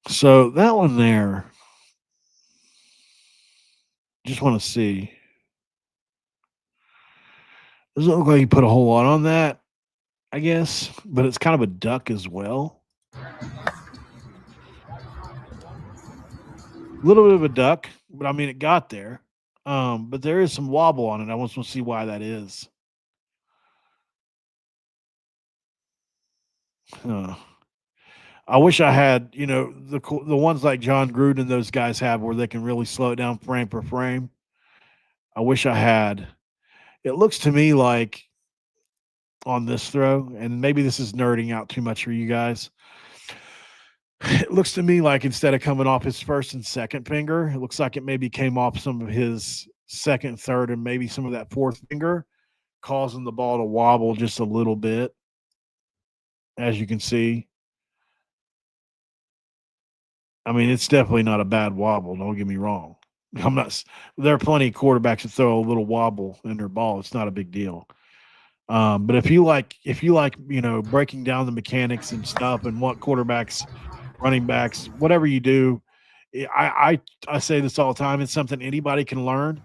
So that one there, just want to see. Doesn't look like you put a whole lot on that, I guess, but it's kind of a duck as well. A little bit of a duck, but I mean, it got there. But there is some wobble on it. I want to see why that is. I wish I had, the ones like John Gruden, those guys have where they can really slow it down frame per frame. I wish I had. It looks to me like on this throw, and maybe this is nerding out too much for you guys. It looks to me like instead of coming off his first and second finger, it looks like it maybe came off some of his second, third, and maybe some of that fourth finger, causing the ball to wobble just a little bit, as you can see. I mean, it's definitely not a bad wobble. Don't get me wrong. There are plenty of quarterbacks that throw a little wobble in their ball. It's not a big deal. But if you like, breaking down the mechanics and stuff and what quarterbacks, running backs, whatever you do, I say this all the time. It's something anybody can learn,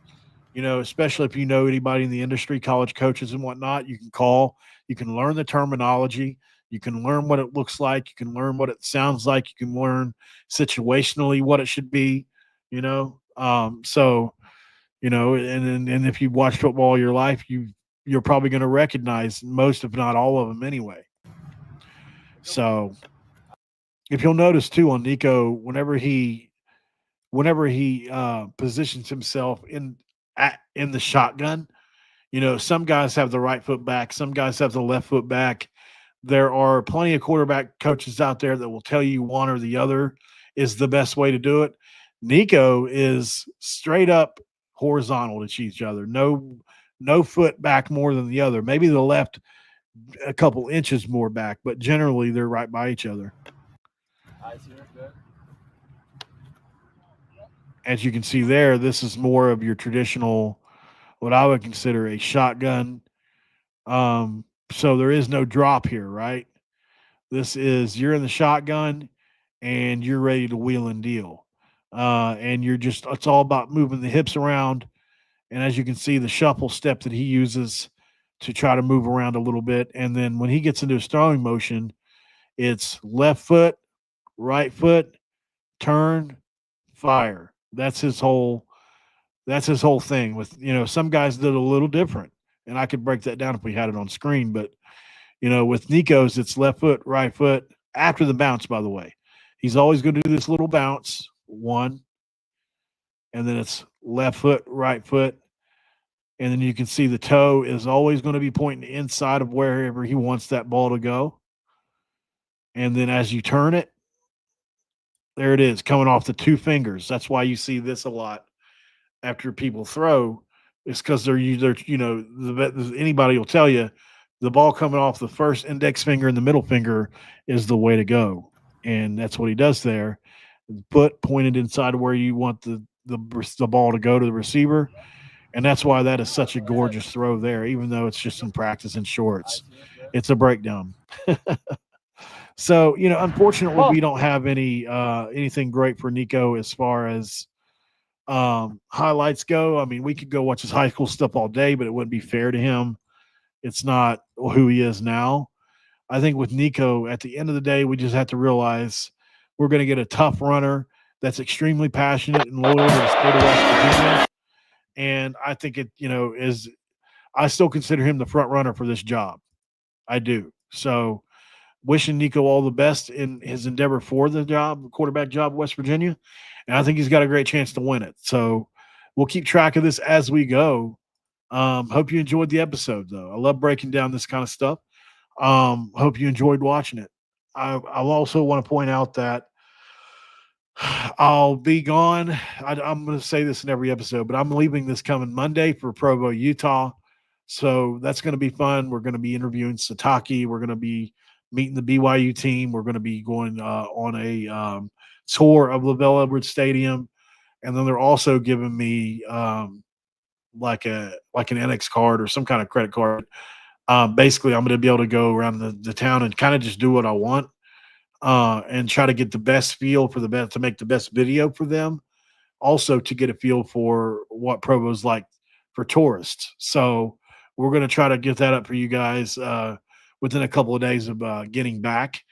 especially if you know anybody in the industry, college coaches and whatnot. You can call, you can learn the terminology, You can learn what it looks like. You can learn what it sounds like. You can learn situationally what it should be, you know. So, you know, and if you've watched football all your life, you're probably going to recognize most, if not all of them anyway. So if you'll notice too on Nico, whenever he positions himself in the shotgun, you know, some guys have the right foot back, some guys have the left foot back. There are plenty of quarterback coaches out there that will tell you one or the other is the best way to do it. Nico is straight up horizontal to each other. No foot back more than the other. Maybe the left a couple inches more back, but generally they're right by each other. As you can see there, this is more of your traditional, what I would consider a shotgun. So there is no drop here, right? This is you're in the shotgun and you're ready to wheel and deal. And it's all about moving the hips around. And as you can see, the shuffle step that he uses to try to move around a little bit. And then when he gets into his throwing motion, it's left foot, right foot, turn, fire. That's his whole thing. With, you know, some guys did a little different. And I could break that down if we had it on screen, but you know, with Nico's, it's left foot, right foot, after the bounce, by the way. He's always going to do this little bounce, one, and then it's left foot, right foot. And then you can see the toe is always going to be pointing inside of wherever he wants that ball to go. And then as you turn it, there it is, coming off the two fingers. That's why you see this a lot after people throw. It's because they're, you know, anybody will tell you the ball coming off the first index finger and the middle finger is the way to go. And that's what he does there. Foot pointed inside of where you want the ball to go to the receiver. And that's why that is such a gorgeous throw there, even though it's just in practice in shorts. It's a breakdown. So, you know, unfortunately, we don't have anything great for Nico as far as highlights go. I mean, we could go watch his high school stuff all day, but it wouldn't be fair to him. It's not who he is now. I think with Nico, at the end of the day, we just have to realize we're going to get a tough runner that's extremely passionate and loyal to the state of West Virginia. And I think it, you know, I still consider him the front runner for this job. I do. So wishing Nico all the best in his endeavor for the job, quarterback job, West Virginia. And I think he's got a great chance to win it. So we'll keep track of this as we go. Hope you enjoyed the episode, though. I love breaking down this kind of stuff. Hope you enjoyed watching it. I'll also want to point out that I'll be gone. I'm going to say this in every episode, but I'm leaving this coming Monday for Provo, Utah. So that's going to be fun. We're going to be interviewing Sataki. We're going to be meeting the BYU team. We're going to be going on a tour of LaVell Edwards Stadium. And then they're also giving me like an NX card or some kind of credit card. Basically, I'm going to be able to go around the town and kind of just do what I want. And try to get the best feel for to make the best video for them. Also to get a feel for what Provo's like for tourists. So we're going to try to get that up for you guys within a couple of days of getting back.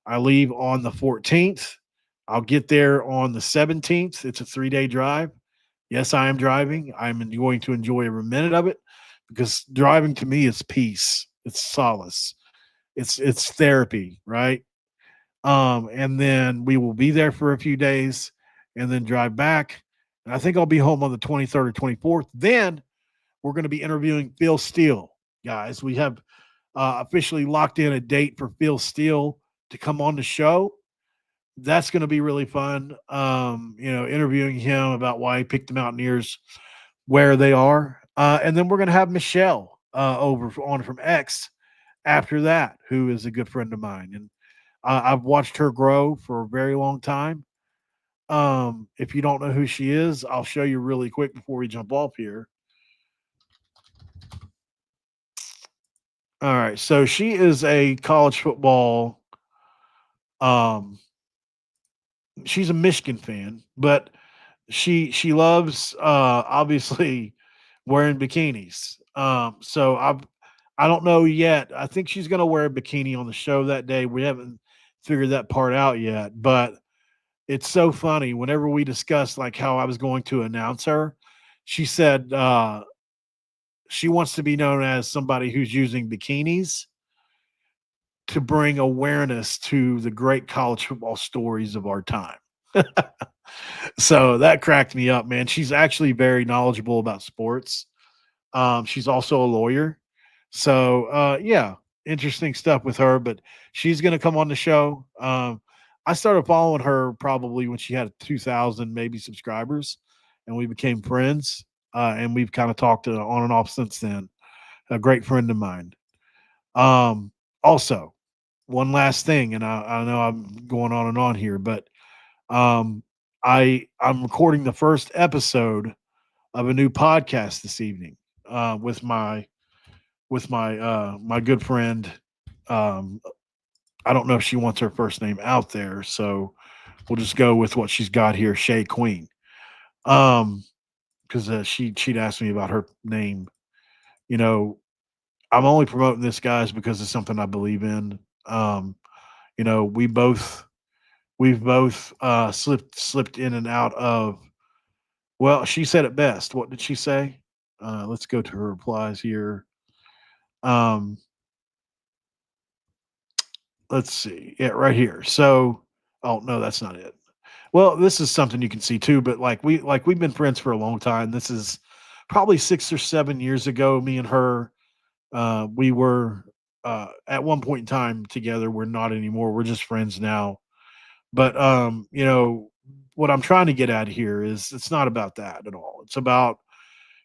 I leave on the 14th. I'll get there on the 17th. It's a 3-day drive. Yes, I am driving. I'm going to enjoy every minute of it because driving to me is peace. It's solace. It's therapy, right? And then we will be there for a few days and then drive back. And I think I'll be home on the 23rd or 24th. Then we're going to be interviewing Phil Steele, guys. We have officially locked in a date for Phil Steele to come on the show. That's going to be really fun. You know, interviewing him about why he picked the Mountaineers where they are. And then we're going to have Michelle over from X after that, who is a good friend of mine. And I've watched her grow for a very long time. If you don't know who she is, I'll show you really quick before we jump off here. All right. So she is a college football. She's a Michigan fan, but she loves obviously wearing bikinis. So I don't know yet. I think she's going to wear a bikini on the show that day. We haven't figured that part out yet, but it's so funny. Whenever we discussed like how I was going to announce her, she said she wants to be known as somebody who's using bikinis to bring awareness to the great college football stories of our time. So that cracked me up, man. She's actually very knowledgeable about sports. She's also a lawyer. So, yeah, interesting stuff with her, but she's going to come on the show. I started following her probably when she had 2,000 maybe subscribers, and we became friends. And we've kind of talked on and off since then. A great friend of mine. Also, one last thing, and I know I'm going on and on here, but um, I'm recording the first episode of a new podcast this evening with my my good friend. Um, I don't know if she wants her first name out there, so we'll just go with what she's got here, Shay Queen. Because she'd asked me about her name. You know, I'm only promoting this, guys, because it's something I believe in. You know, we've both slipped in and out of. Well, she said it best. What did she say? Let's go to her replies here. Um, let's see. Yeah, right here. So, oh no, that's not it. Well, this is something you can see too, but we've been friends for a long time. This is probably 6 or 7 years ago. Me and her, we were at one point in time together. We're not anymore. We're just friends now. But you know, what I'm trying to get at here is it's not about that at all. It's about,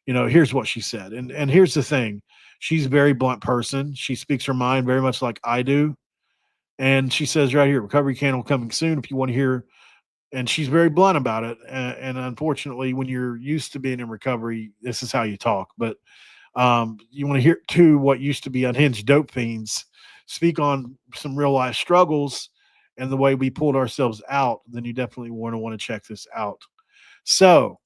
you know, here's what she said. And here's the thing. She's a very blunt person. She speaks her mind very much like I do. And she says right here, recovery channel coming soon if you want to hear. And she's very blunt about it. And unfortunately, when you're used to being in recovery, this is how you talk. But you want to hear too what used to be unhinged dope fiends speak on some real life struggles and the way we pulled ourselves out, then you definitely want to check this out. So,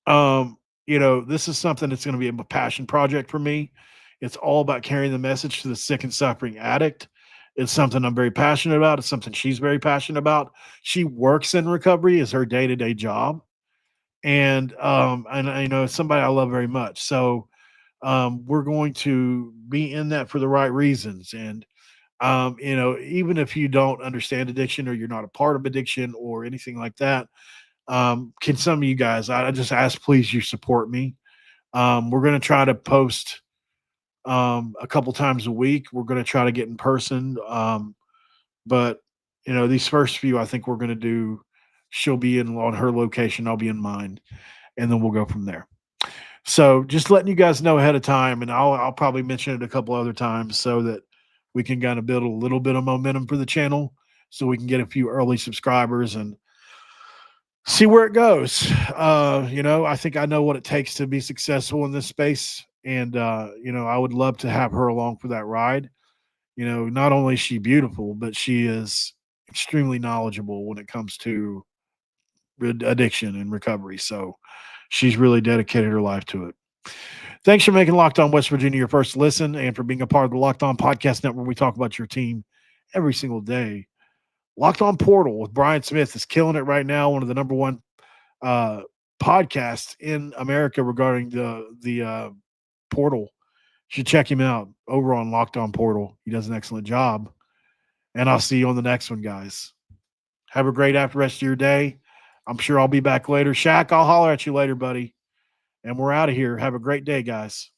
you know, this is something that's going to be a passion project for me. It's all about carrying the message to the sick and suffering addict. It's something I'm very passionate about. It's something she's very passionate about. She works in recovery as her day-to-day job. And you know, it's somebody I love very much. So we're going to be in that for the right reasons. And you know, even if you don't understand addiction or you're not a part of addiction or anything like that, can some of you guys, I just ask, please, you support me. We're going to try to post a couple times a week. We're going to try to get in person. But, you know, these first few, I think we're going to do, she'll be in on her location. I'll be in mine. And then we'll go from there. So just letting you guys know ahead of time, and I'll probably mention it a couple other times so that we can kind of build a little bit of momentum for the channel so we can get a few early subscribers and see where it goes. You know, I think I know what it takes to be successful in this space. And, you know, I would love to have her along for that ride. You know, not only is she beautiful, but she is extremely knowledgeable when it comes to addiction and recovery. So she's really dedicated her life to it. Thanks for making Locked On West Virginia your first listen and for being a part of the Locked On Podcast Network. We talk about your team every single day. Locked On Portal with Brian Smith is killing it right now. One of the number one podcasts in America regarding the portal. You should check him out over on Locked On Portal. He does an excellent job. And I'll see you on the next one, guys. Have a great rest of your day. I'm sure I'll be back later. Shaq, I'll holler at you later, buddy. And we're out of here. Have a great day, guys.